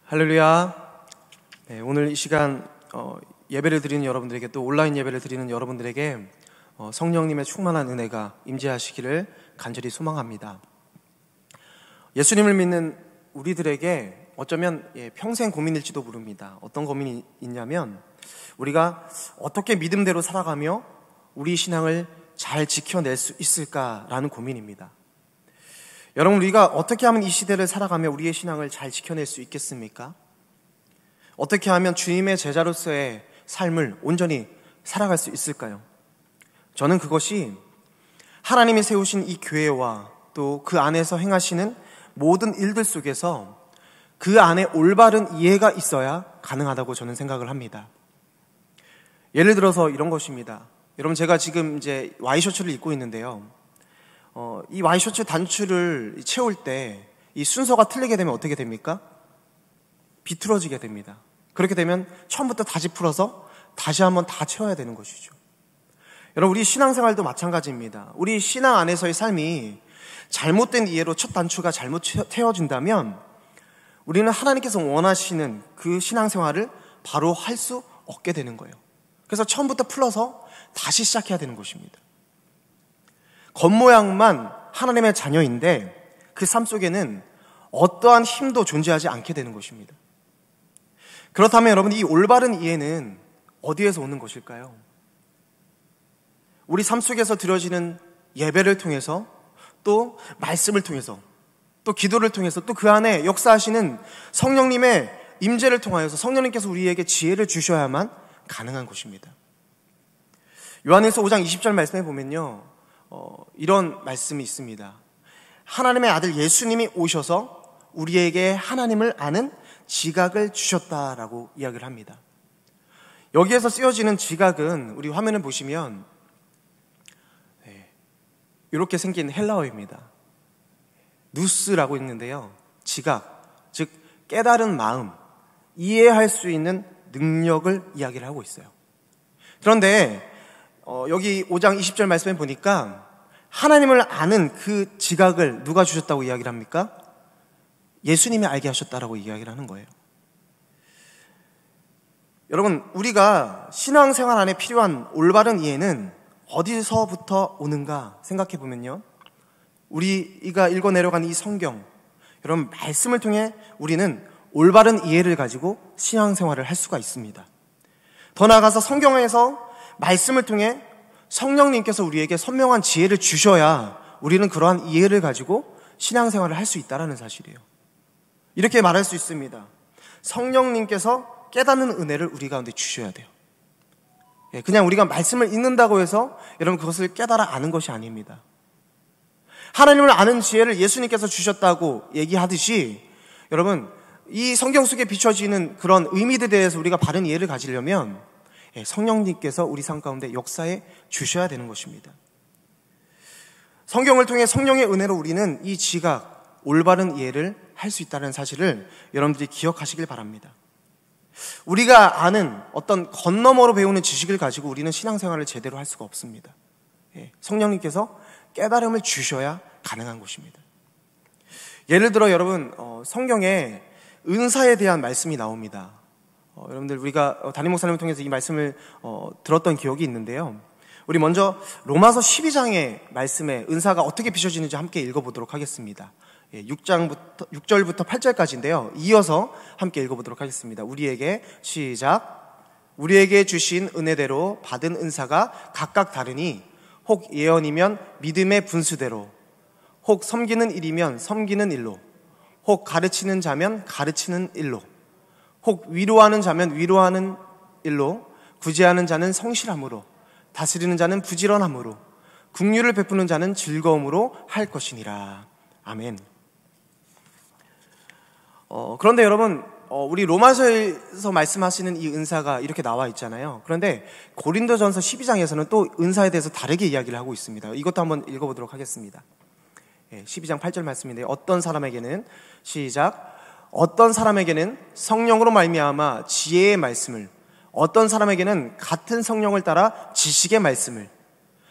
할렐루야. 네, 오늘 이 시간 예배를 드리는 여러분들에게, 또 온라인 예배를 드리는 여러분들에게 성령님의 충만한 은혜가 임재하시기를 간절히 소망합니다. 예수님을 믿는 우리들에게 어쩌면 평생 고민일지도 모릅니다. 어떤 고민이 있냐면, 우리가 어떻게 믿음대로 살아가며 우리 신앙을 잘 지켜낼 수 있을까라는 고민입니다. 여러분, 우리가 어떻게 하면 이 시대를 살아가며 우리의 신앙을 잘 지켜낼 수 있겠습니까? 어떻게 하면 주님의 제자로서의 삶을 온전히 살아갈 수 있을까요? 저는 그것이 하나님이 세우신 이 교회와 또 그 안에서 행하시는 모든 일들 속에서 그 안에 올바른 이해가 있어야 가능하다고 저는 생각을 합니다. 예를 들어서 이런 것입니다. 여러분, 제가 지금 이제 와이셔츠를 입고 있는데요. 이 와이셔츠 단추를 채울 때 이 순서가 틀리게 되면 어떻게 됩니까? 비틀어지게 됩니다. 그렇게 되면 처음부터 다시 풀어서 다시 한번 다 채워야 되는 것이죠. 여러분, 우리 신앙생활도 마찬가지입니다. 우리 신앙 안에서의 삶이 잘못된 이해로 첫 단추가 잘못 채워진다면 우리는 하나님께서 원하시는 그 신앙생활을 바로 할 수 없게 되는 거예요. 그래서 처음부터 풀어서 다시 시작해야 되는 것입니다. 겉모양만 하나님의 자녀인데 그 삶 속에는 어떠한 힘도 존재하지 않게 되는 것입니다. 그렇다면 여러분, 이 올바른 이해는 어디에서 오는 것일까요? 우리 삶 속에서 드려지는 예배를 통해서, 또 말씀을 통해서, 또 기도를 통해서, 또 그 안에 역사하시는 성령님의 임재를 통하여서 성령님께서 우리에게 지혜를 주셔야만 가능한 것입니다. 요한일서 5장 20절 말씀에 보면요, 이런 말씀이 있습니다. 하나님의 아들 예수님이 오셔서 우리에게 하나님을 아는 지각을 주셨다라고 이야기를 합니다. 여기에서 쓰여지는 지각은 우리 화면을 보시면 이렇게 생긴 헬라어입니다. 누스라고 있는데요, 지각, 즉 깨달은 마음, 이해할 수 있는 능력을 이야기를 하고 있어요. 그런데 여기 5장 20절 말씀에 보니까 하나님을 아는 그 지각을 누가 주셨다고 이야기를 합니까? 예수님이 알게 하셨다라고 이야기를 하는 거예요. 여러분, 우리가 신앙생활 안에 필요한 올바른 이해는 어디서부터 오는가 생각해 보면요, 우리가 읽어 내려간 이 성경, 여러분, 말씀을 통해 우리는 올바른 이해를 가지고 신앙생활을 할 수가 있습니다. 더 나아가서 성경에서 말씀을 통해 성령님께서 우리에게 선명한 지혜를 주셔야 우리는 그러한 이해를 가지고 신앙생활을 할 수 있다는 사실이에요. 이렇게 말할 수 있습니다. 성령님께서 깨닫는 은혜를 우리 가운데 주셔야 돼요. 그냥 우리가 말씀을 읽는다고 해서 여러분 그것을 깨달아 아는 것이 아닙니다. 하나님을 아는 지혜를 예수님께서 주셨다고 얘기하듯이, 여러분, 이 성경 속에 비춰지는 그런 의미들에 대해서 우리가 바른 이해를 가지려면 성령님께서 우리 삶 가운데 역사해 주셔야 되는 것입니다. 성경을 통해 성령의 은혜로 우리는 이 지각, 올바른 이해를 할 수 있다는 사실을 여러분들이 기억하시길 바랍니다. 우리가 아는 어떤 건너머로 배우는 지식을 가지고 우리는 신앙생활을 제대로 할 수가 없습니다. 성령님께서 깨달음을 주셔야 가능한 것입니다. 예를 들어 여러분, 성경에 은사에 대한 말씀이 나옵니다. 여러분들, 우리가 담임 목사님을 통해서 이 말씀을 들었던 기억이 있는데요. 우리 먼저 로마서 12장의 말씀에 은사가 어떻게 비춰지는지 함께 읽어보도록 하겠습니다. 6절부터 8절까지인데요. 이어서 함께 읽어보도록 하겠습니다. 우리에게, 시작. 우리에게 주신 은혜대로 받은 은사가 각각 다르니, 혹 예언이면 믿음의 분수대로, 혹 섬기는 일이면 섬기는 일로, 혹 가르치는 자면 가르치는 일로, 혹 위로하는 자면 위로하는 일로, 구제하는 자는 성실함으로, 다스리는 자는 부지런함으로, 긍휼을 베푸는 자는 즐거움으로 할 것이니라. 아멘. 그런데 여러분, 우리 로마서에서 말씀하시는 이 은사가 이렇게 나와 있잖아요. 그런데 고린도전서 12장에서는 또 은사에 대해서 다르게 이야기를 하고 있습니다. 이것도 한번 읽어보도록 하겠습니다. 12장 8절 말씀인데, 어떤 사람에게는, 시작. 어떤 사람에게는 성령으로 말미암아 지혜의 말씀을, 어떤 사람에게는 같은 성령을 따라 지식의 말씀을,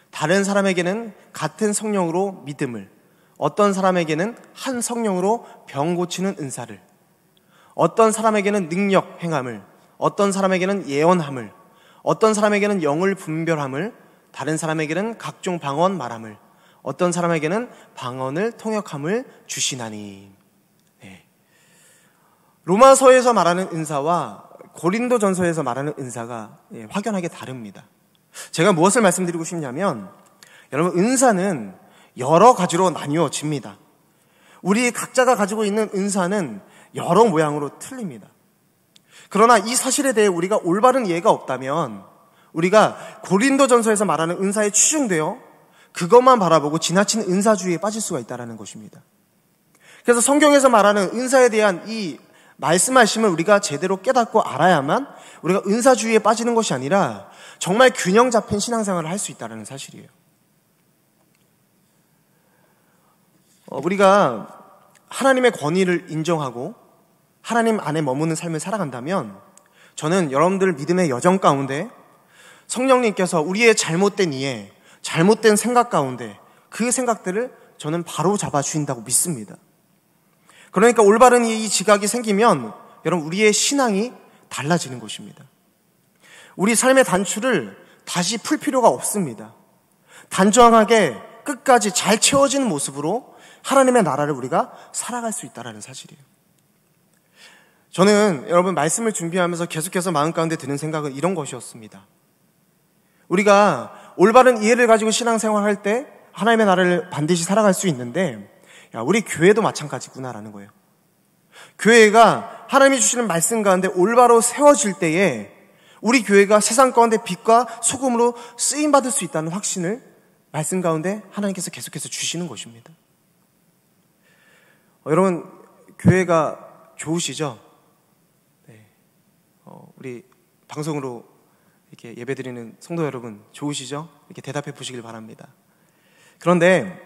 다른 사람에게는 같은 성령으로 믿음을, 어떤 사람에게는 한 성령으로 병 고치는 은사를, 어떤 사람에게는 능력 행함을, 어떤 사람에게는 예언함을, 어떤 사람에게는 영을 분별함을, 다른 사람에게는 각종 방언 말함을, 어떤 사람에게는 방언을 통역함을 주시나니. 네. 로마서에서 말하는 은사와 고린도전서에서 말하는 은사가 확연하게 다릅니다. 제가 무엇을 말씀드리고 싶냐면, 여러분, 은사는 여러 가지로 나뉘어집니다. 우리 각자가 가지고 있는 은사는 여러 모양으로 틀립니다. 그러나 이 사실에 대해 우리가 올바른 이해가 없다면 우리가 고린도전서에서 말하는 은사에 치중되어 그것만 바라보고 지나친 은사주의에 빠질 수가 있다는 것입니다. 그래서 성경에서 말하는 은사에 대한 이 말씀하심을 우리가 제대로 깨닫고 알아야만 우리가 은사주의에 빠지는 것이 아니라 정말 균형 잡힌 신앙생활을 할 수 있다는 사실이에요. 우리가 하나님의 권위를 인정하고 하나님 안에 머무는 삶을 살아간다면 저는 여러분들 믿음의 여정 가운데 성령님께서 우리의 잘못된 이해, 잘못된 생각 가운데 그 생각들을 저는 바로 잡아주신다고 믿습니다. 그러니까 올바른 이 지각이 생기면 여러분 우리의 신앙이 달라지는 것입니다. 우리 삶의 단추를 다시 풀 필요가 없습니다. 단정하게 끝까지 잘 채워지는 모습으로 하나님의 나라를 우리가 살아갈 수 있다는 사실이에요. 저는 여러분 말씀을 준비하면서 계속해서 마음 가운데 드는 생각은 이런 것이었습니다. 우리가 올바른 이해를 가지고 신앙생활할 때 하나님의 나라를 반드시 살아갈 수 있는데 우리 교회도 마찬가지구나라는 거예요. 교회가 하나님이 주시는 말씀 가운데 올바로 세워질 때에 우리 교회가 세상 가운데 빛과 소금으로 쓰임받을 수 있다는 확신을 말씀 가운데 하나님께서 계속해서 주시는 것입니다. 여러분 교회가 좋으시죠? 네. 우리 방송으로 이렇게 예배드리는 성도 여러분 좋으시죠? 이렇게 대답해 보시길 바랍니다. 그런데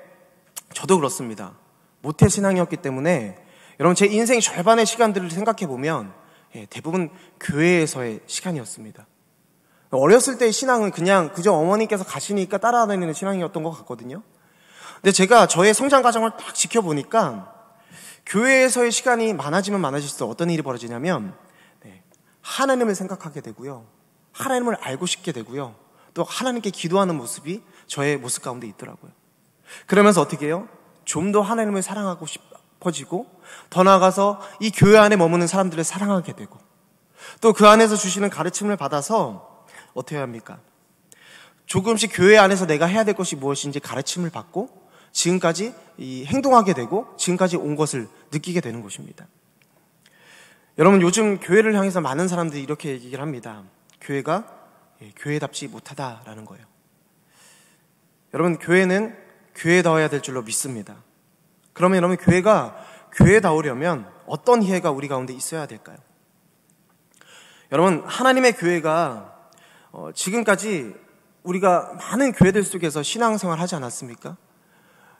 저도 그렇습니다. 모태 신앙이었기 때문에 여러분 제 인생의 절반의 시간들을 생각해 보면 대부분 교회에서의 시간이었습니다. 어렸을 때의 신앙은 그냥 그저 어머니께서 가시니까 따라다니는 신앙이었던 것 같거든요. 근데 제가 저의 성장 과정을 딱 지켜보니까 교회에서의 시간이 많아지면 많아질수록 어떤 일이 벌어지냐면 하나님을 생각하게 되고요, 하나님을 알고 싶게 되고요, 또 하나님께 기도하는 모습이 저의 모습 가운데 있더라고요. 그러면서 어떻게 해요? 좀 더 하나님을 사랑하고 싶어지고 더 나아가서 이 교회 안에 머무는 사람들을 사랑하게 되고 또 그 안에서 주시는 가르침을 받아서 어떻게 해야 합니까? 조금씩 교회 안에서 내가 해야 될 것이 무엇인지 가르침을 받고 지금까지 행동하게 되고 지금까지 온 것을 느끼게 되는 것입니다. 여러분 요즘 교회를 향해서 많은 사람들이 이렇게 얘기를 합니다. 교회가 교회답지 못하다라는 거예요. 여러분 교회는 교회다워야 될 줄로 믿습니다. 그러면 여러분 교회가 교회다우려면 어떤 이해가 우리 가운데 있어야 될까요? 여러분 하나님의 교회가 지금까지 우리가 많은 교회들 속에서 신앙생활 하지 않았습니까?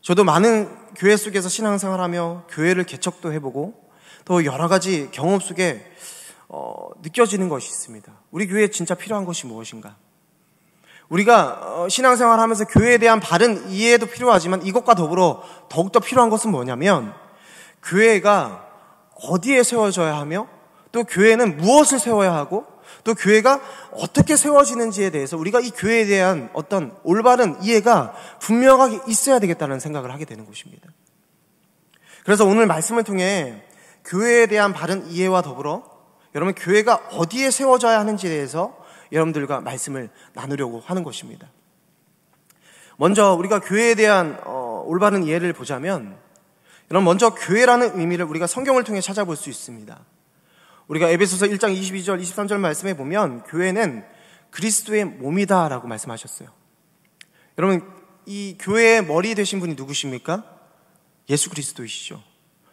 저도 많은 교회 속에서 신앙생활하며 교회를 개척도 해보고 또 여러 가지 경험 속에 느껴지는 것이 있습니다. 우리 교회에 진짜 필요한 것이 무엇인가? 우리가 신앙생활하면서 교회에 대한 바른 이해도 필요하지만 이것과 더불어 더욱더 필요한 것은 뭐냐면 교회가 어디에 세워져야 하며 또 교회는 무엇을 세워야 하고 또 교회가 어떻게 세워지는지에 대해서 우리가 이 교회에 대한 어떤 올바른 이해가 분명하게 있어야 되겠다는 생각을 하게 되는 것입니다. 그래서 오늘 말씀을 통해 교회에 대한 바른 이해와 더불어 여러분 교회가 어디에 세워져야 하는지에 대해서 여러분들과 말씀을 나누려고 하는 것입니다. 먼저 우리가 교회에 대한 올바른 이해를 보자면 여러분 먼저 교회라는 의미를 우리가 성경을 통해 찾아볼 수 있습니다. 우리가 에베소서 1장 22절 23절 말씀에 보면 교회는 그리스도의 몸이다라고 말씀하셨어요. 여러분 이 교회의 머리 되신 분이 누구십니까? 예수 그리스도이시죠.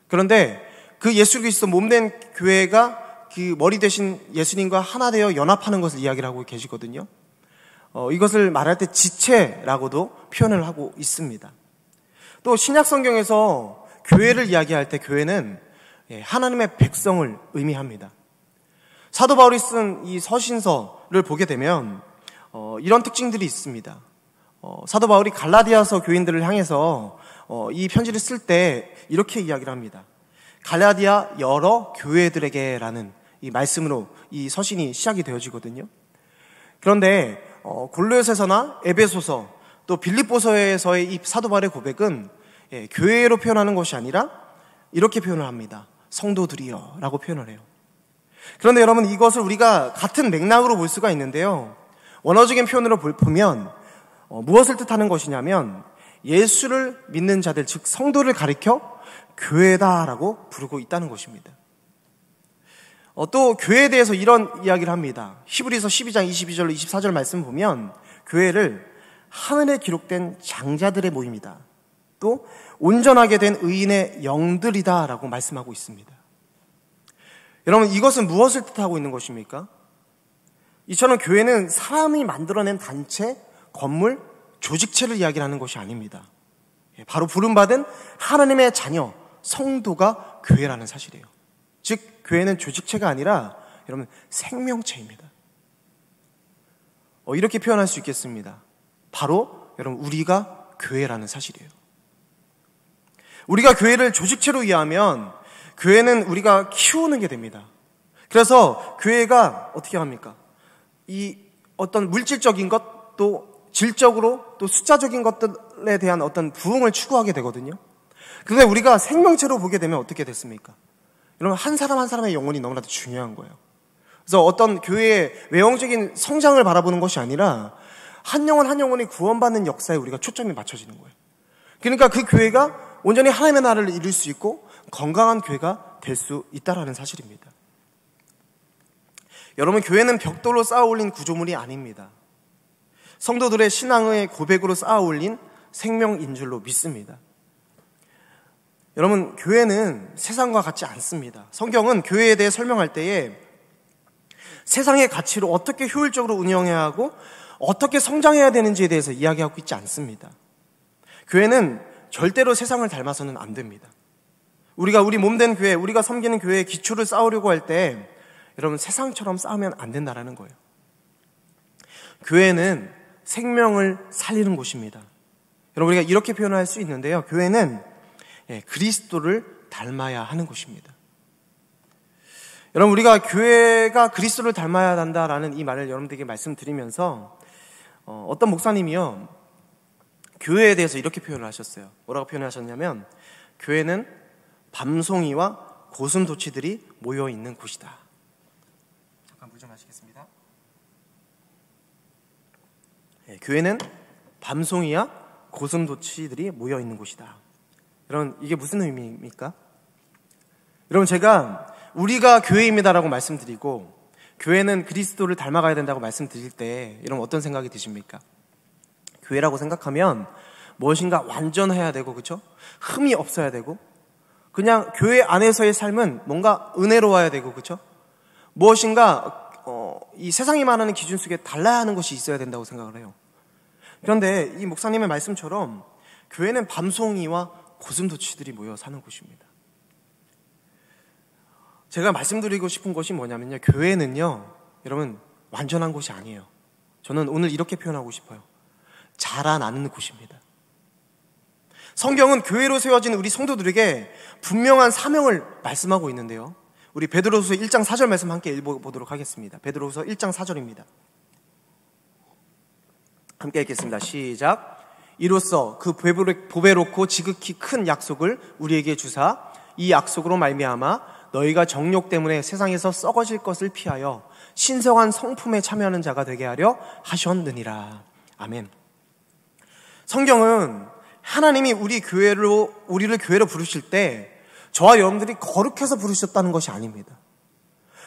그런데 그 예수 그리스도 몸된 교회가 그 머리 되신 예수님과 하나 되어 연합하는 것을 이야기를 하고 계시거든요. 이것을 말할 때 지체라고도 표현을 하고 있습니다. 또 신약 성경에서 교회를 이야기할 때 교회는 하나님의 백성을 의미합니다. 사도 바울이 쓴 이 서신서를 보게 되면 이런 특징들이 있습니다. 사도 바울이 갈라디아서 교인들을 향해서 이 편지를 쓸 때 이렇게 이야기를 합니다. 갈라디아 여러 교회들에게라는 이 말씀으로 이 서신이 시작이 되어지거든요. 그런데 골로새서나 에베소서 또 빌립보서에서의 이 사도 바울의 고백은 교회로 표현하는 것이 아니라 이렇게 표현을 합니다. 성도들이여 라고 표현을 해요. 그런데 여러분, 이것을 우리가 같은 맥락으로 볼 수가 있는데요, 원어적인 표현으로 보면 무엇을 뜻하는 것이냐면 예수를 믿는 자들, 즉 성도를 가리켜 교회다라고 부르고 있다는 것입니다. 또 교회에 대해서 이런 이야기를 합니다. 히브리서 12장 22절로 24절 말씀 보면 교회를 하늘에 기록된 장자들의 모임이다, 또 온전하게 된 의인의 영들이다 라고 말씀하고 있습니다. 여러분, 이것은 무엇을 뜻하고 있는 것입니까? 이처럼 교회는 사람이 만들어낸 단체, 건물, 조직체를 이야기하는 것이 아닙니다. 바로 부름받은 하나님의 자녀, 성도가 교회라는 사실이에요. 즉 교회는 조직체가 아니라 여러분 생명체입니다. 이렇게 표현할 수 있겠습니다. 바로 여러분 우리가 교회라는 사실이에요. 우리가 교회를 조직체로 이해하면 교회는 우리가 키우는 게 됩니다. 그래서 교회가 어떻게 합니까? 이 어떤 물질적인 것, 또 질적으로, 또 숫자적인 것들에 대한 어떤 부흥을 추구하게 되거든요. 그런데 우리가 생명체로 보게 되면 어떻게 됐습니까? 여러분, 한 사람 한 사람의 영혼이 너무나도 중요한 거예요. 그래서 어떤 교회의 외형적인 성장을 바라보는 것이 아니라 한 영혼 한 영혼이 구원받는 역사에 우리가 초점이 맞춰지는 거예요. 그러니까 그 교회가 온전히 하나님의 나라를 이룰 수 있고 건강한 교회가 될 수 있다는 사실입니다. 여러분, 교회는 벽돌로 쌓아 올린 구조물이 아닙니다. 성도들의 신앙의 고백으로 쌓아 올린 생명인 줄로 믿습니다. 여러분, 교회는 세상과 같지 않습니다. 성경은 교회에 대해 설명할 때에 세상의 가치로 어떻게 효율적으로 운영해야 하고 어떻게 성장해야 되는지에 대해서 이야기하고 있지 않습니다. 교회는 절대로 세상을 닮아서는 안 됩니다. 우리가 우리 몸된 교회, 우리가 섬기는 교회의 기초를 쌓으려고 할 때 여러분 세상처럼 쌓으면 안 된다는 거예요. 교회는 생명을 살리는 곳입니다. 여러분, 우리가 이렇게 표현할 수 있는데요, 교회는 그리스도를 닮아야 하는 곳입니다. 여러분, 우리가 교회가 그리스도를 닮아야 한다라는 이 말을 여러분들에게 말씀드리면서 어떤 목사님이요, 교회에 대해서 이렇게 표현을 하셨어요. 뭐라고 표현하셨냐면 교회는 밤송이와 고슴도치들이 모여있는 곳이다. 잠깐 물 좀 마시겠습니다. 교회는 밤송이와 고슴도치들이 모여있는 곳이다. 여러분, 이게 무슨 의미입니까? 여러분, 제가 우리가 교회입니다라고 말씀드리고 교회는 그리스도를 닮아가야 된다고 말씀드릴 때 여러분 어떤 생각이 드십니까? 교회라고 생각하면 무엇인가 완전해야 되고, 그렇죠? 흠이 없어야 되고, 그냥 교회 안에서의 삶은 뭔가 은혜로워야 되고, 그렇죠? 무엇인가 이 세상이 말하는 기준 속에 달라야 하는 것이 있어야 된다고 생각을 해요. 그런데 이 목사님의 말씀처럼 교회는 밤송이와 고슴도치들이 모여 사는 곳입니다. 제가 말씀드리고 싶은 것이 뭐냐면요, 교회는요 여러분 완전한 곳이 아니에요. 저는 오늘 이렇게 표현하고 싶어요. 자라나는 곳입니다. 성경은 교회로 세워진 우리 성도들에게 분명한 사명을 말씀하고 있는데요, 우리 베드로후서 1장 4절 말씀 함께 읽어보도록 하겠습니다. 베드로후서 1장 4절입니다. 함께 읽겠습니다. 시작. 이로써 그 보배롭고 지극히 큰 약속을 우리에게 주사 이 약속으로 말미암아 너희가 정욕 때문에 세상에서 썩어질 것을 피하여 신성한 성품에 참여하는 자가 되게 하려 하셨느니라. 아멘. 성경은 하나님이 우리를 교회로 부르실 때 저와 여러분들이 거룩해서 부르셨다는 것이 아닙니다.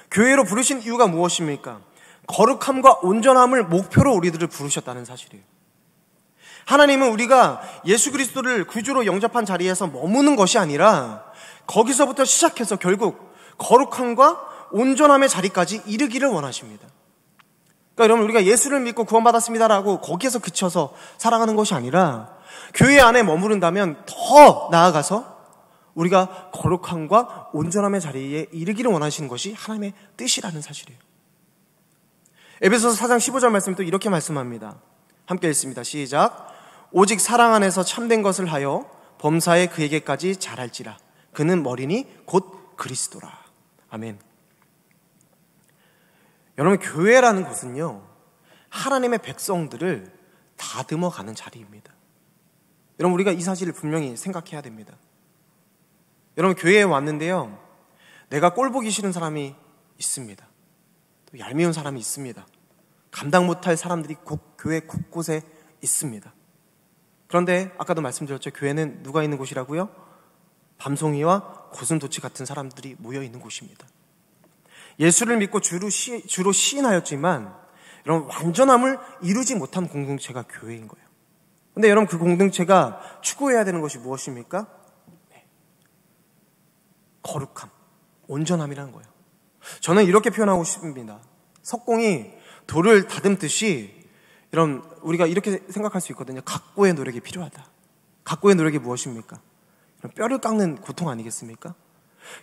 교회로 부르신 이유가 무엇입니까? 거룩함과 온전함을 목표로 우리들을 부르셨다는 사실이에요. 하나님은 우리가 예수 그리스도를 구주로 영접한 자리에서 머무는 것이 아니라 거기서부터 시작해서 결국 거룩함과 온전함의 자리까지 이르기를 원하십니다. 그러니까 여러분, 우리가 예수를 믿고 구원받았습니다라고 거기에서 그쳐서 살아가는 것이 아니라 교회 안에 머무른다면 더 나아가서 우리가 거룩함과 온전함의 자리에 이르기를 원하시는 것이 하나님의 뜻이라는 사실이에요. 에베소서 4장 15절 말씀 또 이렇게 말씀합니다. 함께 읽습니다. 시작. 오직 사랑 안에서 참된 것을 하여 범사에 그에게까지 잘할지라. 그는 머리니 곧 그리스도라. 아멘. 여러분, 교회라는 것은요, 하나님의 백성들을 다듬어 가는 자리입니다. 여러분, 우리가 이 사실을 분명히 생각해야 됩니다. 여러분, 교회에 왔는데요, 내가 꼴 보기 싫은 사람이 있습니다. 또 얄미운 사람이 있습니다. 감당 못할 사람들이 교회 곳곳에 있습니다. 그런데 아까도 말씀드렸죠. 교회는 누가 있는 곳이라고요? 밤송이와 고슴도치 같은 사람들이 모여 있는 곳입니다. 예수를 믿고 주로 시인하였지만 여러분, 완전함을 이루지 못한 공동체가 교회인 거예요. 그런데 여러분, 그 공동체가 추구해야 되는 것이 무엇입니까? 거룩함, 온전함이라는 거예요. 저는 이렇게 표현하고 싶습니다. 석공이 돌을 다듬듯이 이런, 우리가 이렇게 생각할 수 있거든요. 각고의 노력이 필요하다. 각고의 노력이 무엇입니까? 뼈를 깎는 고통 아니겠습니까?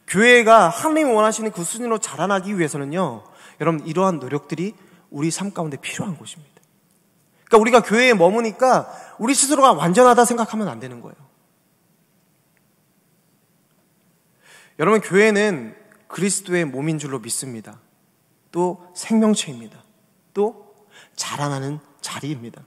교회가 하나님이 원하시는 그 수준으로 자라나기 위해서는요, 여러분, 이러한 노력들이 우리 삶 가운데 필요한 것입니다. 그러니까 우리가 교회에 머무니까 우리 스스로가 완전하다 생각하면 안 되는 거예요. 여러분, 교회는 그리스도의 몸인 줄로 믿습니다. 또 생명체입니다. 또 자라나는 자리입니다.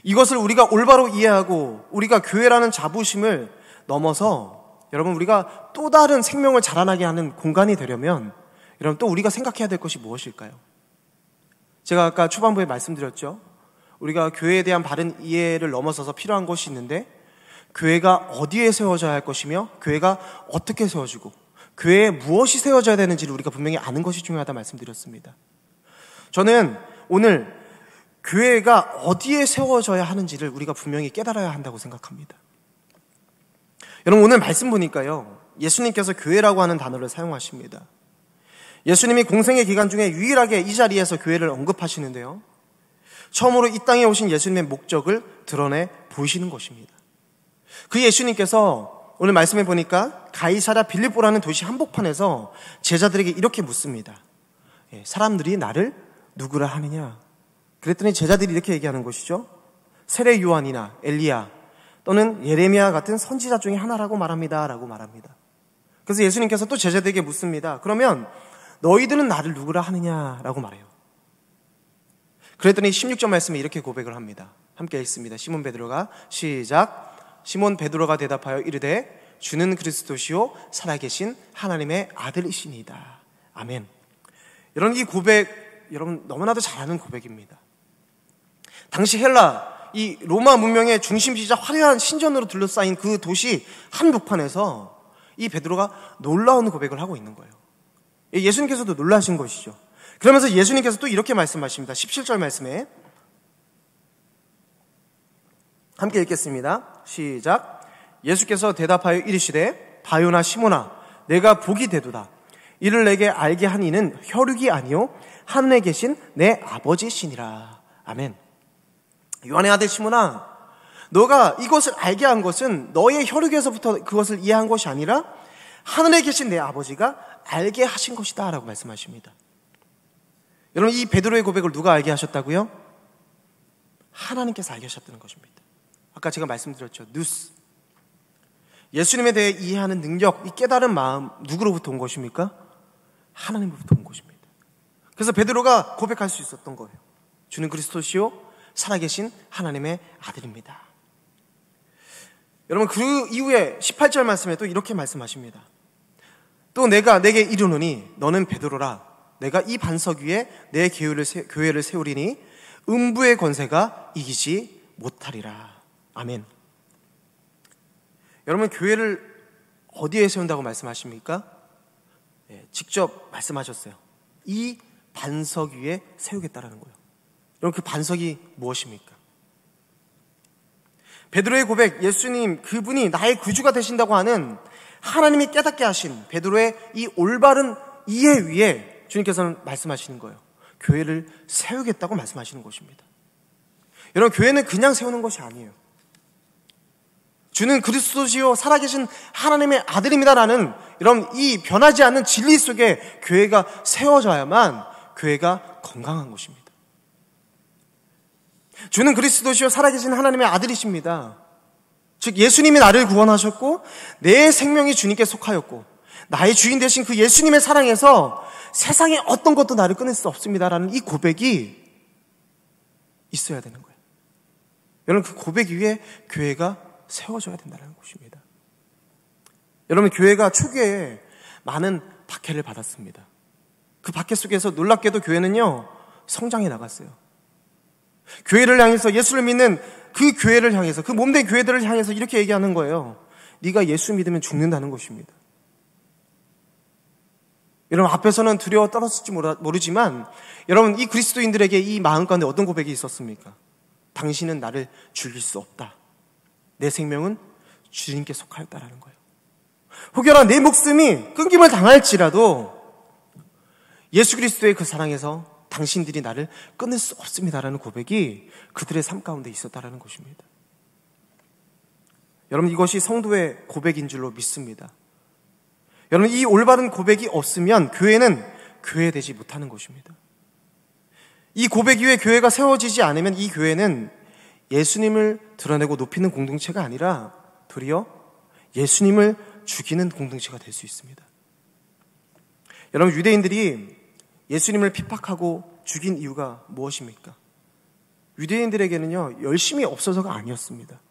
이것을 우리가 올바로 이해하고 우리가 교회라는 자부심을 넘어서 여러분, 우리가 또 다른 생명을 자라나게 하는 공간이 되려면 여러분, 또 우리가 생각해야 될 것이 무엇일까요? 제가 아까 초반부에 말씀드렸죠. 우리가 교회에 대한 바른 이해를 넘어서서 필요한 것이 있는데, 교회가 어디에 세워져야 할 것이며 교회가 어떻게 세워지고 교회에 무엇이 세워져야 되는지를 우리가 분명히 아는 것이 중요하다 말씀드렸습니다. 저는 오늘 교회가 어디에 세워져야 하는지를 우리가 분명히 깨달아야 한다고 생각합니다. 여러분, 오늘 말씀 보니까요, 예수님께서 교회라고 하는 단어를 사용하십니다. 예수님이 공생의 기간 중에 유일하게 이 자리에서 교회를 언급하시는데요, 처음으로 이 땅에 오신 예수님의 목적을 드러내 보이시는 것입니다. 그 예수님께서 오늘 말씀해 보니까 가이사랴 빌립보라는 도시 한복판에서 제자들에게 이렇게 묻습니다. 사람들이 나를 누구라 하느냐? 그랬더니 제자들이 이렇게 얘기하는 것이죠. 세례 요한이나 엘리야 또는 예레미야 같은 선지자 중에 하나라고 말합니다. 라고 말합니다. 그래서 예수님께서 또 제자들에게 묻습니다. 그러면 너희들은 나를 누구라 하느냐? 라고 말해요. 그랬더니 16절 말씀에 이렇게 고백을 합니다. 함께 읽습니다. 시몬 베드로가 시작. 시몬 베드로가 대답하여 이르되 주는 그리스도시요 살아계신 하나님의 아들이시니이다. 아멘. 여러분, 이 고백 여러분 너무나도 잘 아는 고백입니다. 당시 헬라, 이 로마 문명의 중심지이자 화려한 신전으로 둘러싸인 그 도시 한복판에서 이 베드로가 놀라운 고백을 하고 있는 거예요. 예수님께서도 놀라신 것이죠. 그러면서 예수님께서 또 이렇게 말씀하십니다. 17절 말씀에 함께 읽겠습니다. 시작. 예수께서 대답하여 이르시되 바요나 시모나 내가 복이 되도다. 이를 내게 알게 한 이는 혈육이 아니요 하늘에 계신 내 아버지시니라. 아멘. 요한의 아들 시모나, 너가 이것을 알게 한 것은 너의 혈육에서부터 그것을 이해한 것이 아니라 하늘에 계신 내 아버지가 알게 하신 것이다 라고 말씀하십니다. 여러분, 이 베드로의 고백을 누가 알게 하셨다고요? 하나님께서 알게 하셨다는 것입니다. 아까 제가 말씀드렸죠. 누스. 예수님에 대해 이해하는 능력, 이 깨달은 마음 누구로부터 온 것입니까? 하나님으로부터 온 것입니다. 그래서 베드로가 고백할 수 있었던 거예요. 주는 그리스도시요 살아계신 하나님의 아들입니다. 여러분, 그 이후에 18절 말씀에 또 이렇게 말씀하십니다. 또 내가 내게 이르노니 너는 베드로라. 내가 이 반석 위에 내 교회를 세우리니 음부의 권세가 이기지 못하리라. 아멘. 여러분, 교회를 어디에 세운다고 말씀하십니까? 직접 말씀하셨어요. 이 반석 위에 세우겠다라는 거예요. 여러분, 그 반석이 무엇입니까? 베드로의 고백, 예수님 그분이 나의 구주가 되신다고 하는 하나님이 깨닫게 하신 베드로의 이 올바른 이해 위에 주님께서는 말씀하시는 거예요. 교회를 세우겠다고 말씀하시는 것입니다. 여러분, 교회는 그냥 세우는 것이 아니에요. 주는 그리스도시요 살아계신 하나님의 아들입니다라는 이런 이 변하지 않는 진리 속에 교회가 세워져야만 교회가 건강한 것입니다. 주는 그리스도시요 살아계신 하나님의 아들이십니다. 즉 예수님이 나를 구원하셨고 내 생명이 주님께 속하였고 나의 주인 되신 그 예수님의 사랑에서 세상의 어떤 것도 나를 끊을 수 없습니다라는 이 고백이 있어야 되는 거예요. 여러분, 그 고백 위에 교회가 세워져야 된다는 것입니다. 여러분, 교회가 초기에 많은 박해를 받았습니다. 그 박해 속에서 놀랍게도 교회는요, 성장해 나갔어요. 교회를 향해서, 예수를 믿는 그 교회를 향해서, 그 몸된 교회들을 향해서 이렇게 얘기하는 거예요. 네가 예수 믿으면 죽는다는 것입니다. 여러분, 앞에서는 두려워 떨었을지 모르지만 여러분, 이 그리스도인들에게 이 마음 가운데 어떤 고백이 있었습니까? 당신은 나를 죽일 수 없다. 내 생명은 주님께 속하였다라는 거예요. 혹여나 내 목숨이 끊김을 당할지라도 예수 그리스도의 그 사랑에서 당신들이 나를 끊을 수 없습니다라는 고백이 그들의 삶 가운데 있었다라는 것입니다. 여러분, 이것이 성도의 고백인 줄로 믿습니다. 여러분, 이 올바른 고백이 없으면 교회는 교회되지 못하는 것입니다. 이 고백 위에 교회가 세워지지 않으면 이 교회는 예수님을 드러내고 높이는 공동체가 아니라 도리어 예수님을 죽이는 공동체가 될 수 있습니다. 여러분, 유대인들이 예수님을 핍박하고 죽인 이유가 무엇입니까? 유대인들에게는요, 열심이 없어서가 아니었습니다.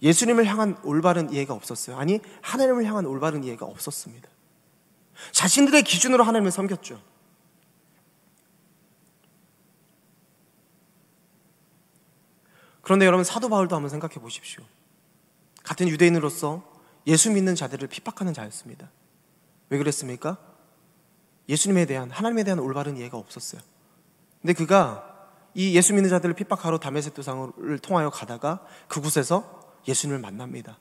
예수님을 향한 올바른 이해가 없었어요. 아니, 하나님을 향한 올바른 이해가 없었습니다. 자신들의 기준으로 하나님을 섬겼죠. 그런데 여러분, 사도 바울도 한번 생각해 보십시오. 같은 유대인으로서 예수 믿는 자들을 핍박하는 자였습니다. 왜 그랬습니까? 예수님에 대한, 하나님에 대한 올바른 이해가 없었어요. 근데 그가 이 예수 믿는 자들을 핍박하러 다메섹 도상을 통하여 가다가 그곳에서 예수님을 만납니다.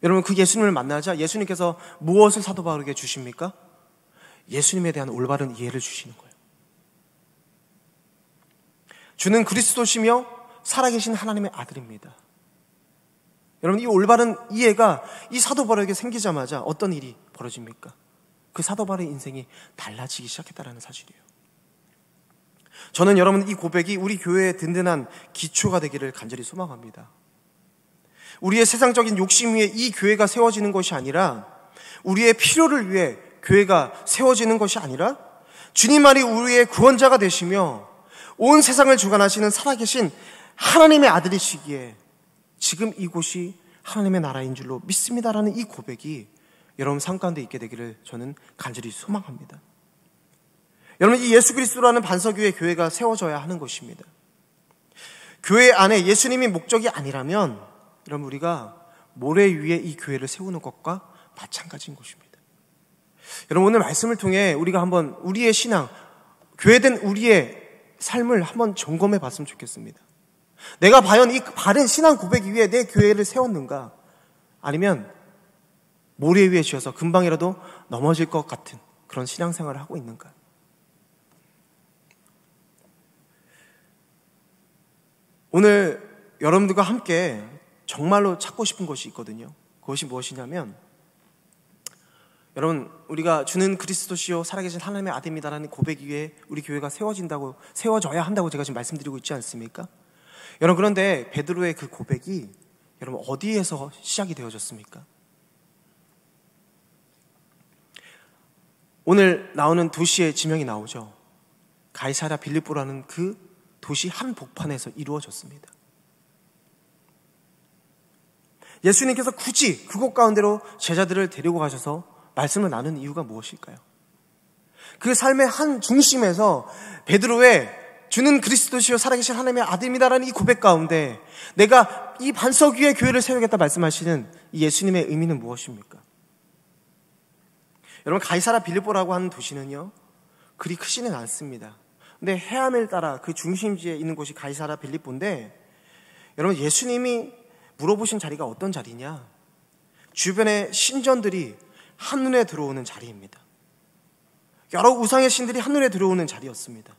여러분, 그 예수님을 만나자 예수님께서 무엇을 사도 바울에게 주십니까? 예수님에 대한 올바른 이해를 주시는 거예요. 주는 그리스도시며 살아계신 하나님의 아들입니다. 여러분, 이 올바른 이해가 이 사도 바울에게 생기자마자 어떤 일이 벌어집니까? 그 사도 바울의 인생이 달라지기 시작했다는 사실이에요. 저는 여러분, 이 고백이 우리 교회의 든든한 기초가 되기를 간절히 소망합니다. 우리의 세상적인 욕심 위에 이 교회가 세워지는 것이 아니라, 우리의 필요를 위해 교회가 세워지는 것이 아니라, 주님만이 우리의 구원자가 되시며 온 세상을 주관하시는 살아계신 하나님의 아들이시기에 지금 이곳이 하나님의 나라인 줄로 믿습니다라는 이 고백이 여러분 삶 가운데 있게 되기를 저는 간절히 소망합니다. 여러분, 이 예수 그리스도라는 반석 위에 교회가 세워져야 하는 것입니다. 교회 안에 예수님이 목적이 아니라면 여러분, 우리가 모래 위에 이 교회를 세우는 것과 마찬가지인 것입니다. 여러분, 오늘 말씀을 통해 우리가 한번 우리의 신앙, 교회된 우리의 삶을 한번 점검해 봤으면 좋겠습니다. 내가 과연 이 바른 신앙 고백 위에 내 교회를 세웠는가? 아니면 모래 위에 지어서 금방이라도 넘어질 것 같은 그런 신앙생활을 하고 있는가? 오늘 여러분들과 함께 정말로 찾고 싶은 것이 있거든요. 그것이 무엇이냐면, 여러분, 우리가 주는 그리스도시요 살아계신 하나님의 아들입니다라는 고백 위에 우리 교회가 세워져야 한다고 제가 지금 말씀드리고 있지 않습니까? 여러분, 그런데 베드로의 그 고백이 여러분 어디에서 시작이 되어졌습니까? 오늘 나오는 도시의 지명이 나오죠. 가이사랴 빌립보라는 그 도시 한복판에서 이루어졌습니다. 예수님께서 굳이 그곳 가운데로 제자들을 데리고 가셔서 말씀을 나눈 이유가 무엇일까요? 그 삶의 한 중심에서 베드로의 주는 그리스도시요 살아계신 하나님의 아들입니다라는 이 고백 가운데 내가 이 반석 위에 교회를 세우겠다 말씀하시는 이 예수님의 의미는 무엇입니까? 여러분, 가이사랴 빌립보라고 하는 도시는요 그리 크지는 않습니다. 근데 해안을 따라 그 중심지에 있는 곳이 가이사랴 빌립보인데, 여러분, 예수님이 물어보신 자리가 어떤 자리냐? 주변의 신전들이 한눈에 들어오는 자리입니다. 여러 우상의 신들이 한눈에 들어오는 자리였습니다.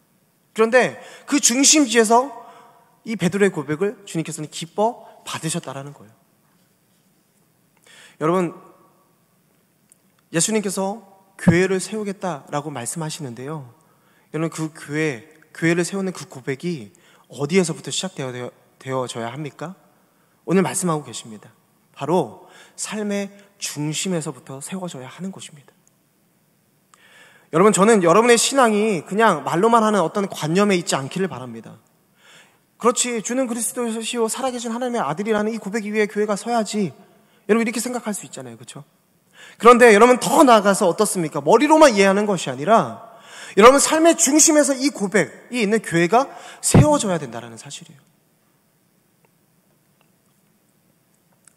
그런데 그 중심지에서 이 베드로의 고백을 주님께서는 기뻐 받으셨다라는 거예요. 여러분, 예수님께서 교회를 세우겠다라고 말씀하시는데요, 여러분, 그 교회를 세우는 그 고백이 어디에서부터 시작되어져야 합니까? 오늘 말씀하고 계십니다. 바로 삶의 중심에서부터 세워져야 하는 것입니다. 여러분, 저는 여러분의 신앙이 그냥 말로만 하는 어떤 관념에 있지 않기를 바랍니다. 그렇지, 주는 그리스도시요 살아계신 하나님의 아들이라는 이 고백 위에 교회가 서야지, 여러분 이렇게 생각할 수 있잖아요. 그렇죠? 그런데 여러분 더 나아가서 어떻습니까? 머리로만 이해하는 것이 아니라 여러분 삶의 중심에서 이 고백이 있는 교회가 세워져야 된다는 사실이에요.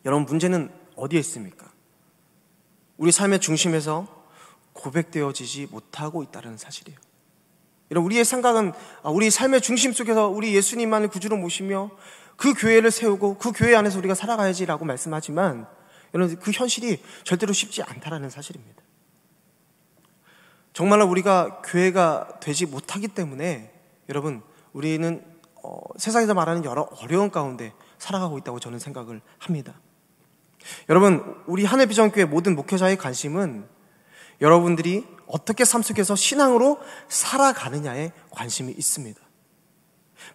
여러분, 문제는 어디에 있습니까? 우리 삶의 중심에서 고백되어지지 못하고 있다는 사실이에요. 여러분, 우리의 생각은 우리 삶의 중심 속에서 우리 예수님만을 구주로 모시며 그 교회를 세우고 그 교회 안에서 우리가 살아가야지라고 말씀하지만, 여러분 그 현실이 절대로 쉽지 않다는 사실입니다. 정말로 우리가 교회가 되지 못하기 때문에 여러분 우리는 세상에서 말하는 여러 어려운 가운데 살아가고 있다고 저는 생각을 합니다. 여러분, 우리 하늘비전교회 모든 목회자의 관심은 여러분들이 어떻게 삶 속에서 신앙으로 살아가느냐에 관심이 있습니다.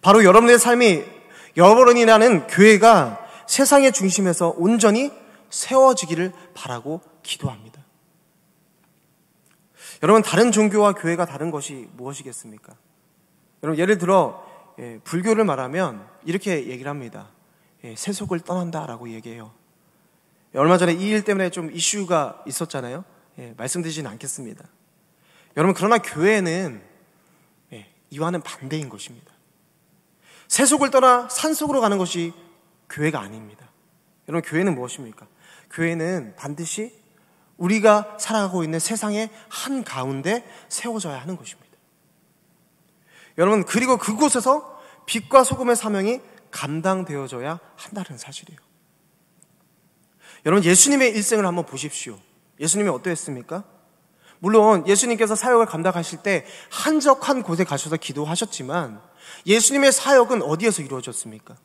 바로 여러분의 삶이, 여러분이라는 교회가 세상의 중심에서 온전히 세워지기를 바라고 기도합니다. 여러분, 다른 종교와 교회가 다른 것이 무엇이겠습니까? 여러분, 예를 들어 불교를 말하면 이렇게 얘기를 합니다. 세속을 떠난다라고 얘기해요. 얼마 전에 이 일 때문에 좀 이슈가 있었잖아요. 말씀드리지는 않겠습니다. 여러분, 그러나 교회는 이와는 반대인 것입니다. 세속을 떠나 산속으로 가는 것이 교회가 아닙니다. 여러분, 교회는 무엇입니까? 교회는 반드시 우리가 살아가고 있는 세상의 한가운데 세워져야 하는 것입니다. 여러분, 그리고 그곳에서 빛과 소금의 사명이 감당되어져야 한다는 사실이에요. 여러분, 예수님의 일생을 한번 보십시오. 예수님이 어떠했습니까? 물론 예수님께서 사역을 감당하실 때 한적한 곳에 가셔서 기도하셨지만 예수님의 사역은 어디에서 이루어졌습니까?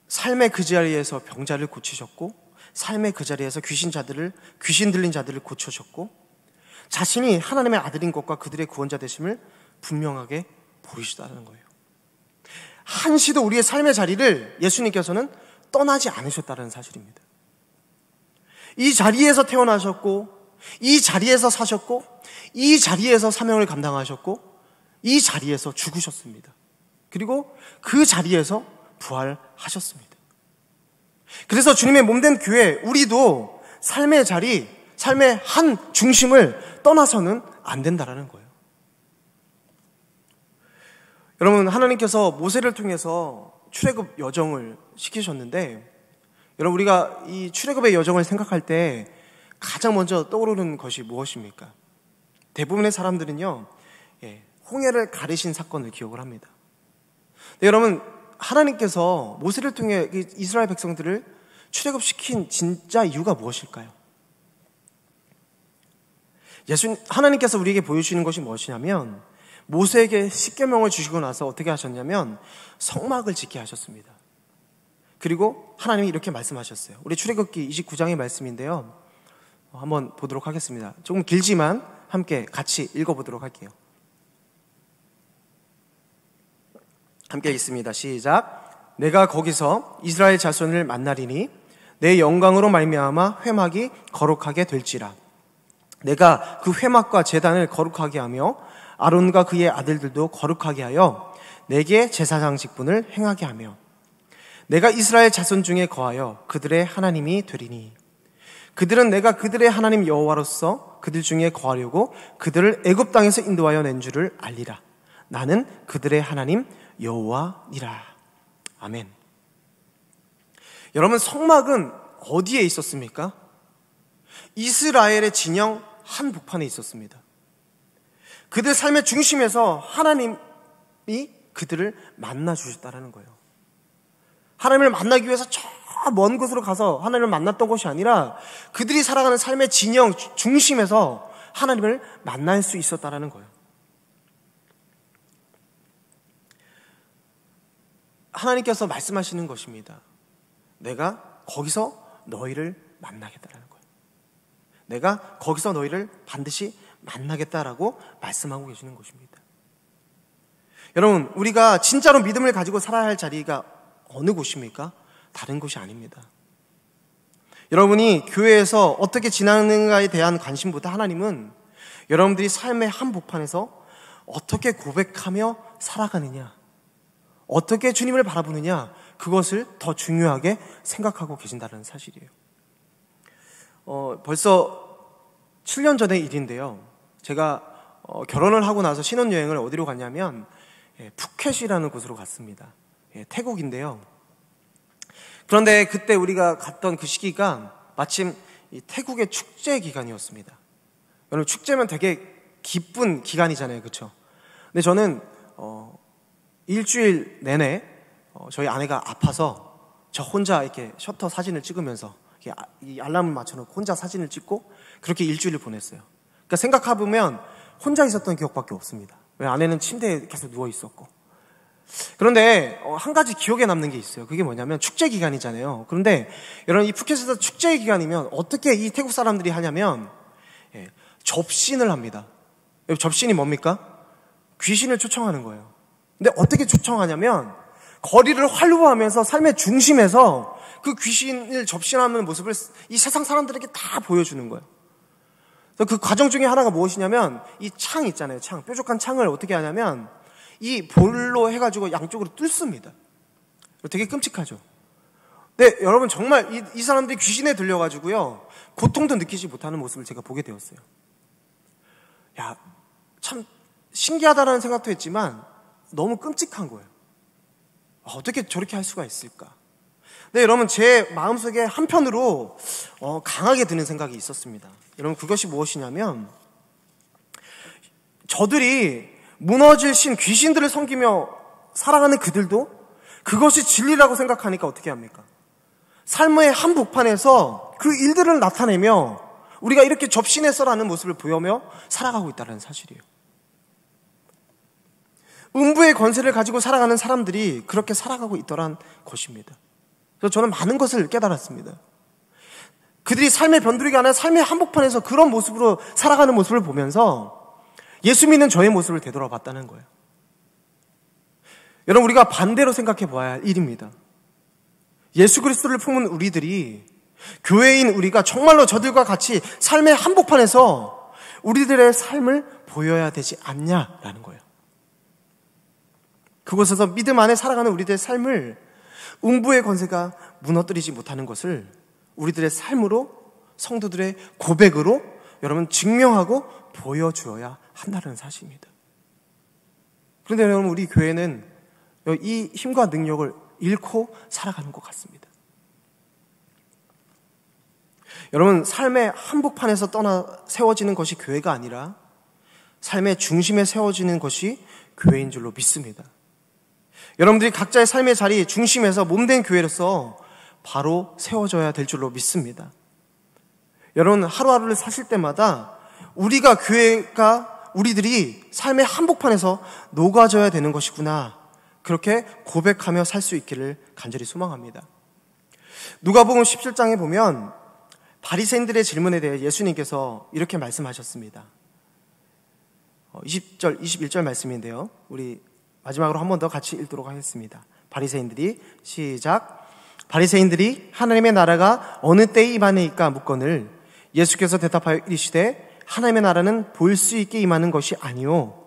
삶의 그 자리에서 병자를 고치셨고, 삶의 그 자리에서 귀신 들린 자들을 고쳐셨고, 자신이 하나님의 아들인 것과 그들의 구원자 되심을 분명하게 보이시다는 거예요. 한시도 우리의 삶의 자리를 예수님께서는 떠나지 않으셨다는 사실입니다. 이 자리에서 태어나셨고, 이 자리에서 사셨고, 이 자리에서 사명을 감당하셨고, 이 자리에서 죽으셨습니다. 그리고 그 자리에서 부활하셨습니다. 그래서 주님의 몸된 교회, 우리도 삶의 자리, 삶의 한 중심을 떠나서는 안 된다는 거예요. 여러분, 하나님께서 모세를 통해서 출애굽 여정을 시키셨는데, 여러분, 우리가 이 출애굽의 여정을 생각할 때 가장 먼저 떠오르는 것이 무엇입니까? 대부분의 사람들은요, 홍해를 가르신 사건을 기억을 합니다. 여러분, 하나님께서 모세를 통해 이스라엘 백성들을 출애굽시킨 진짜 이유가 무엇일까요? 하나님께서 우리에게 보여주시는 것이 무엇이냐면, 모세에게 십계명을 주시고 나서 어떻게 하셨냐면 성막을 짓게 하셨습니다. 그리고 하나님이 이렇게 말씀하셨어요. 우리 출애굽기 29장의 말씀인데요, 한번 보도록 하겠습니다. 조금 길지만 함께 같이 읽어보도록 할게요. 함께 읽습니다. 시작. 내가 거기서 이스라엘 자손을 만나리니 내 영광으로 말미암아 회막이 거룩하게 될지라. 내가 그 회막과 제단을 거룩하게 하며 아론과 그의 아들들도 거룩하게 하여 내게 제사장 직분을 행하게 하며 내가 이스라엘 자손 중에 거하여 그들의 하나님이 되리니 그들은 내가 그들의 하나님 여호와로서 그들 중에 거하려고 그들을 애굽 땅에서 인도하여 낸 줄을 알리라. 나는 그들의 하나님 여호와니라. 아멘. 여러분, 성막은 어디에 있었습니까? 이스라엘의 진영 한복판에 있었습니다. 그들 삶의 중심에서 하나님이 그들을 만나 주셨다는 거예요. 하나님을 만나기 위해서 저 먼 곳으로 가서 하나님을 만났던 것이 아니라 그들이 살아가는 삶의 진영 중심에서 하나님을 만날 수 있었다는 거예요. 하나님께서 말씀하시는 것입니다. 내가 거기서 너희를 만나겠다라는 거예요. 내가 거기서 너희를 반드시 만나겠다라고 말씀하고 계시는 것입니다. 여러분, 우리가 진짜로 믿음을 가지고 살아야 할 자리가 어느 곳입니까? 다른 곳이 아닙니다. 여러분이 교회에서 어떻게 지나는가에 대한 관심보다 하나님은 여러분들이 삶의 한복판에서 어떻게 고백하며 살아가느냐, 어떻게 주님을 바라보느냐, 그것을 더 중요하게 생각하고 계신다는 사실이에요. 벌써 7년 전의 일인데요. 제가 결혼을 하고 나서 신혼여행을 어디로 갔냐면 푸켓이라는 곳으로 갔습니다. 태국인데요. 그런데 그때 우리가 갔던 그 시기가 마침 이 태국의 축제 기간이었습니다. 여러분, 축제면 되게 기쁜 기간이잖아요, 그렇죠? 근데 저는 일주일 내내 저희 아내가 아파서 저 혼자 이렇게 셔터 사진을 찍으면서 이 알람을 맞춰놓고 혼자 사진을 찍고 그렇게 일주일을 보냈어요. 그러니까 생각해보면 혼자 있었던 기억밖에 없습니다. 왜? 아내는 침대에 계속 누워 있었고. 그런데 한 가지 기억에 남는 게 있어요. 그게 뭐냐면 축제 기간이잖아요. 그런데 여러분, 이 푸켓에서 축제 기간이면 어떻게 이 태국 사람들이 하냐면 접신을 합니다. 접신이 뭡니까? 귀신을 초청하는 거예요. 근데 어떻게 초청하냐면 거리를 활보하면서 삶의 중심에서 그 귀신을 접신하는 모습을 이 세상 사람들에게 다 보여주는 거예요. 그 과정 중에 하나가 무엇이냐면 이 창 있잖아요. 창, 뾰족한 창을 어떻게 하냐면 이 볼로 해가지고 양쪽으로 뚫습니다. 되게 끔찍하죠. 근데 여러분, 정말 이 사람들이 귀신에 들려가지고요, 고통도 느끼지 못하는 모습을 제가 보게 되었어요. 야, 참 신기하다라는 생각도 했지만 너무 끔찍한 거예요. 어떻게 저렇게 할 수가 있을까? 근데 여러분, 제 마음속에 한편으로 강하게 드는 생각이 있었습니다. 여러분, 그것이 무엇이냐면 저들이 무너질 신 귀신들을 섬기며 살아가는 그들도 그것이 진리라고 생각하니까 어떻게 합니까? 삶의 한복판에서 그 일들을 나타내며 우리가 이렇게 접신해서라는 모습을 보여며 살아가고 있다는 사실이에요. 음부의 권세를 가지고 살아가는 사람들이 그렇게 살아가고 있더란 것입니다. 그래서 저는 많은 것을 깨달았습니다. 그들이 삶의 변두리가 아니라 삶의 한복판에서 그런 모습으로 살아가는 모습을 보면서 예수 믿는 저의 모습을 되돌아봤다는 거예요. 여러분, 우리가 반대로 생각해 봐야 할 일입니다. 예수 그리스도를 품은 우리들이, 교회인 우리가 정말로 저들과 같이 삶의 한복판에서 우리들의 삶을 보여야 되지 않냐라는 거예요. 그곳에서 믿음 안에 살아가는 우리들의 삶을 음부의 권세가 무너뜨리지 못하는 것을 우리들의 삶으로, 성도들의 고백으로 여러분 증명하고 보여주어야 한다는 사실입니다. 그런데 여러분, 우리 교회는 이 힘과 능력을 잃고 살아가는 것 같습니다. 여러분, 삶의 한복판에서 세워지는 것이 교회가 아니라 삶의 중심에 세워지는 것이 교회인 줄로 믿습니다. 여러분들이 각자의 삶의 자리 중심에서 몸된 교회로서 바로 세워져야 될 줄로 믿습니다. 여러분, 하루하루를 사실 때마다 우리들이 삶의 한복판에서 녹아져야 되는 것이구나, 그렇게 고백하며 살 수 있기를 간절히 소망합니다. 누가복음 17장에 보면 바리새인들의 질문에 대해 예수님께서 이렇게 말씀하셨습니다. 20절, 21절 말씀인데요. 우리 마지막으로 한 번 더 같이 읽도록 하겠습니다. 시작. 바리새인들이 하나님의 나라가 어느 때에 임하니까 묻거늘 예수께서 대답하여 이르시되 하나님의 나라는 볼 수 있게 임하는 것이 아니요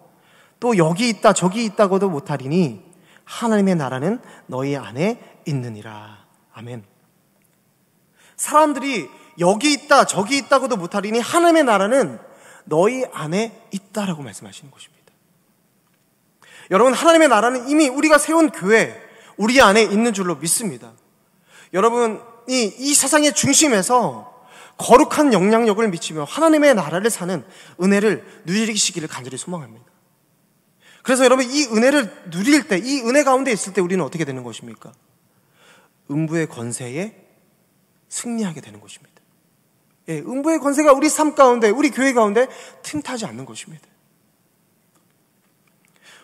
또 여기 있다 저기 있다고도 못하리니 하나님의 나라는 너희 안에 있느니라. 아멘. 사람들이 여기 있다 저기 있다고도 못하리니 하나님의 나라는 너희 안에 있다라고 말씀하시는 것입니다. 여러분, 하나님의 나라는 이미 우리가 세운 교회, 우리 안에 있는 줄로 믿습니다. 여러분이 이 세상의 중심에서 거룩한 영향력을 미치며 하나님의 나라를 사는 은혜를 누리시기를 간절히 소망합니다. 그래서 여러분, 이 은혜를 누릴 때, 이 은혜 가운데 있을 때 우리는 어떻게 되는 것입니까? 음부의 권세에 승리하게 되는 것입니다. 음부의 권세가 우리 삶 가운데, 우리 교회 가운데 틈타지 않는 것입니다.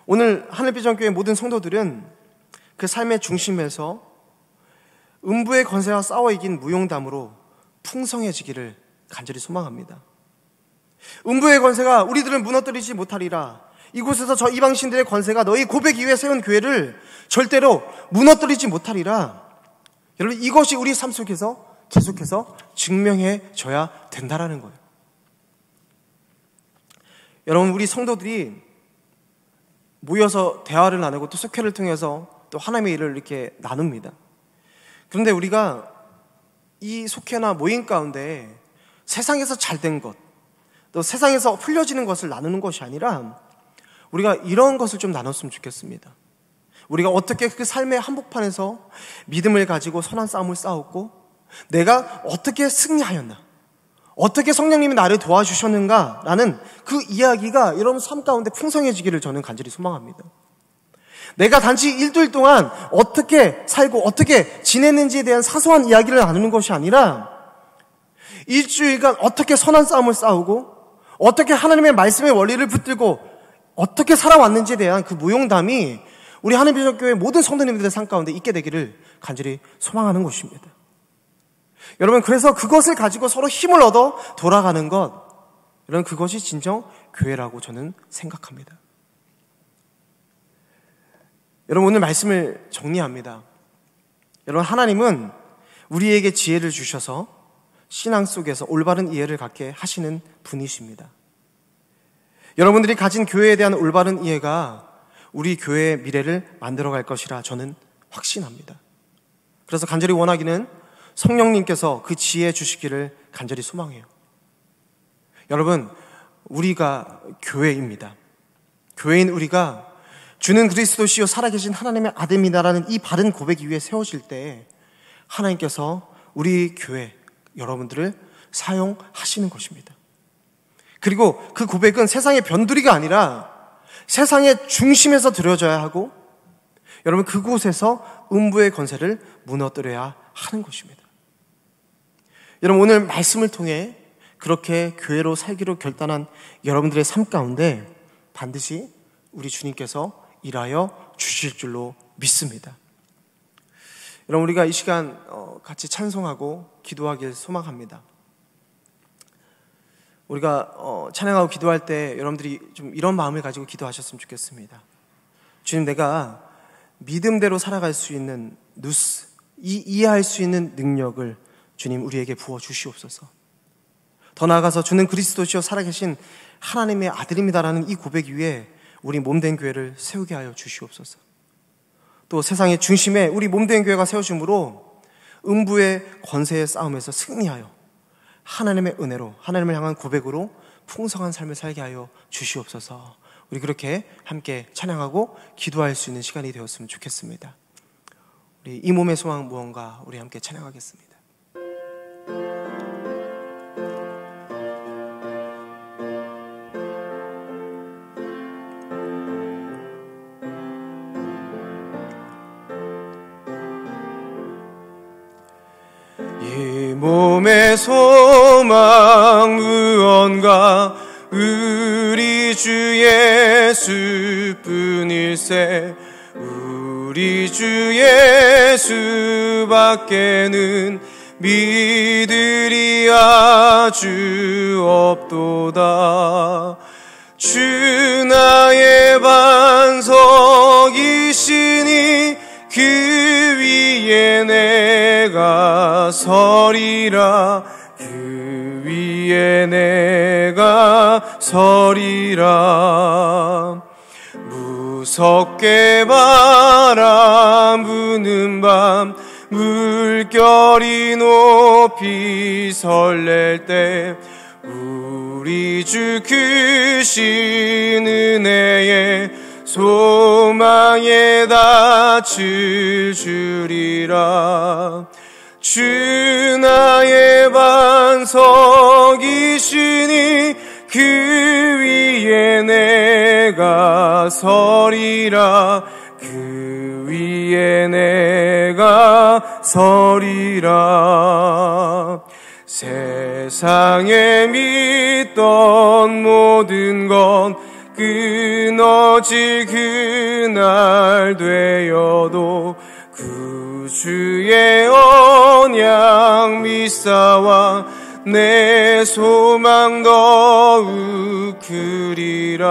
오늘 하늘비전교회 모든 성도들은 그 삶의 중심에서 음부의 권세와 싸워 이긴 무용담으로 풍성해지기를 간절히 소망합니다. 음부의 권세가 우리들을 무너뜨리지 못하리라. 이곳에서 저 이방신들의 권세가 너희 고백 위에 세운 교회를 절대로 무너뜨리지 못하리라. 여러분, 이것이 우리 삶 속에서 계속해서 증명해져야 된다라는 거예요. 여러분, 우리 성도들이 모여서 대화를 나누고 또 속회를 통해서 또 하나님의 일을 이렇게 나눕니다. 그런데 우리가 이 속회나 모임 가운데 세상에서 잘된 것, 또 세상에서 흘려지는 것을 나누는 것이 아니라 우리가 이런 것을 좀 나눴으면 좋겠습니다. 우리가 어떻게 그 삶의 한복판에서 믿음을 가지고 선한 싸움을 싸웠고, 내가 어떻게 승리하였나, 어떻게 성령님이 나를 도와주셨는가라는 그 이야기가 여러분 삶 가운데 풍성해지기를 저는 간절히 소망합니다. 내가 단지 일주일 동안 어떻게 살고 어떻게 지냈는지에 대한 사소한 이야기를 나누는 것이 아니라 일주일간 어떻게 선한 싸움을 싸우고 어떻게 하나님의 말씀의 원리를 붙들고 어떻게 살아왔는지에 대한 그 무용담이 우리 하늘비전교회 모든 성도님들의 삶 가운데 있게 되기를 간절히 소망하는 것입니다. 여러분, 그래서 그것을 가지고 서로 힘을 얻어 돌아가는 것, 여러분, 그것이 진정 교회라고 저는 생각합니다. 여러분, 오늘 말씀을 정리합니다. 여러분, 하나님은 우리에게 지혜를 주셔서 신앙 속에서 올바른 이해를 갖게 하시는 분이십니다. 여러분들이 가진 교회에 대한 올바른 이해가 우리 교회의 미래를 만들어갈 것이라 저는 확신합니다. 그래서 간절히 원하기는 성령님께서 그 지혜 주시기를 간절히 소망해요. 여러분, 우리가 교회입니다. 교회인 우리가 주는 그리스도시요 살아계신 하나님의 아들입니다라는 이 바른 고백 위에 세워질 때 하나님께서 우리 교회 여러분들을 사용하시는 것입니다. 그리고 그 고백은 세상의 변두리가 아니라 세상의 중심에서 드려져야 하고, 여러분, 그곳에서 음부의 권세를 무너뜨려야 하는 것입니다. 여러분, 오늘 말씀을 통해 그렇게 교회로 살기로 결단한 여러분들의 삶 가운데 반드시 우리 주님께서 일하여 주실 줄로 믿습니다. 여러분, 우리가 이 시간 같이 찬송하고 기도하길 소망합니다. 우리가 찬양하고 기도할 때 여러분들이 좀 이런 마음을 가지고 기도하셨으면 좋겠습니다. 주님, 내가 믿음대로 살아갈 수 있는 누스, 이해할 수 있는 능력을 주님 우리에게 부어 주시옵소서. 더 나아가서 주는 그리스도시요 살아계신 하나님의 아들입니다라는 이 고백 위에 우리 몸된 교회를 세우게 하여 주시옵소서. 또 세상의 중심에 우리 몸된 교회가 세워짐으로 음부의 권세의 싸움에서 승리하여 하나님의 은혜로, 하나님을 향한 고백으로 풍성한 삶을 살게 하여 주시옵소서. 우리 그렇게 함께 찬양하고 기도할 수 있는 시간이 되었으면 좋겠습니다. 우리 이 몸의 소망 무언가 우리 함께 찬양하겠습니다. 이 몸의 소망 무언가 우리 주 예수뿐일세. 우리 주 예수밖에는 믿으리 아주 없도다. 주 나의 반석이시니 그 위에 내가 서리라. 그 위에 내가 서리라. 무섭게 바람 부는 밤 물결이 높이 설렐 때 우리 주 크신 은혜에 소망에 닿을 줄이라. 주 나의 반석이시니 그 위에 내가 서리라. 그 위에 내가 서리라. 세상에 믿던 모든 건 끊어질 그날 되어도 구주의 언약 믿사와 내 소망 더욱 크리라.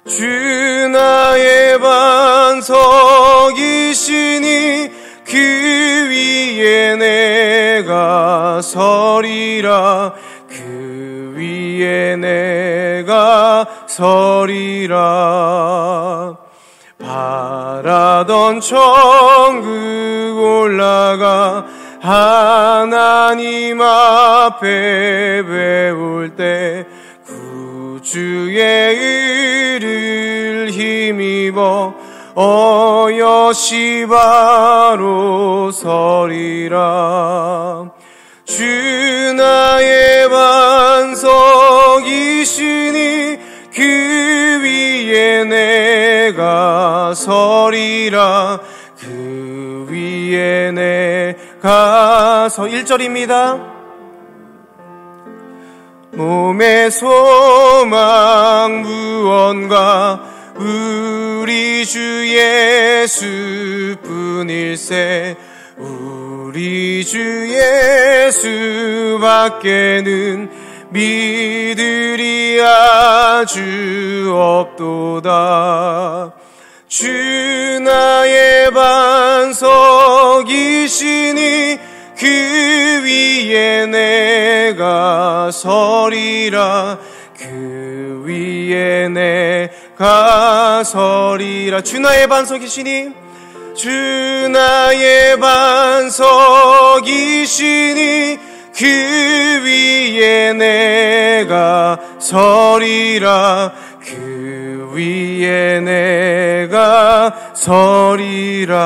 주 나의 반석이시니 그 위에 내가 서리라. 그 위에 내가 서리라. 바라던 천국 올라가 하나님 앞에 배울 때 구주의 의를 힘입어 어여시 바로 서리라. 주 나의 반석이시니 그 위에 내가 서리라. 그 위에 내가 1절입니다. 몸의 소망 무언가 우리 주 예수뿐일세. 우리 주 예수밖에는 믿으리 아주 없도다. 주 나의 반석이시니 그 위에 내가 서리라. 그 위에 내가 서리라. 주 나의 반석이시니 주 나의 반석이시니 그 위에 내가 서리라. 그 위에 내가 서리라.